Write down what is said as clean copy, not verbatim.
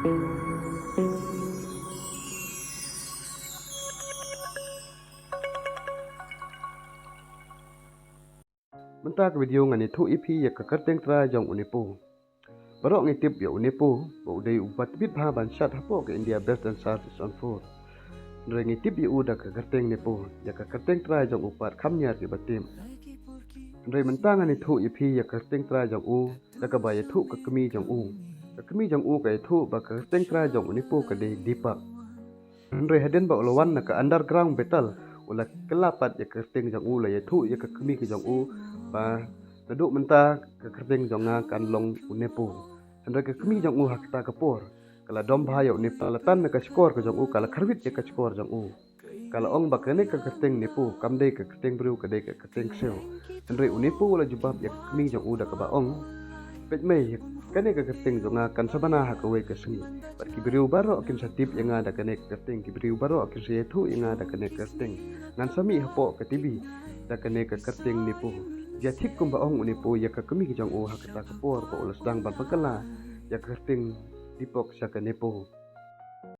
Mentak video ngani thu ipi ya kakarteng tra jong unipu. Barok ngitip ya unipu, bo udai ubat bit bha ban shat hapo ke India best and south is on four. Nre ngitip ya uda kakarteng nipu, ya kakarteng tra jong upat kamnyar ke batim. Nre mentang ngani thu ipi ya kakarteng tra jong u, da ka ba ya thu kakami jong u. Kakami jong u ka ya thu ba kakarteng tra jong unipu ka de dipak. Nre haden ba ulawan na ka underground betal, ula kelapat ya kakarteng jong u la ya thu ya kakami ke jong u. Ba naduk menta kakarteng jonga kan long unepu. Andra kakami jong u hakta kapor. Kala dom bahaya unepu latan ka skor ka jong u kala kharwit ya ka skor jong u. Kala ong bakane kakarteng nepu kamde kakarteng bru kade kakarteng sel. Andra unepu wala jubab ya kakami jong u da ka ba ong. Pet mei kane kakarteng jonga kan sabana hakawe ka sengi. Bat kibriu baro akin satip yang ada kane kakarteng kibriu baro akin setu yang ada kane kakarteng. Ngan sami hapo ka tibi da kane kakarteng nepu. Dia tik kumba ong unipo ya kakami ki jong u hakata kapor ko ulas dang ban pagkala ya kakarteng dipok sa kanepo.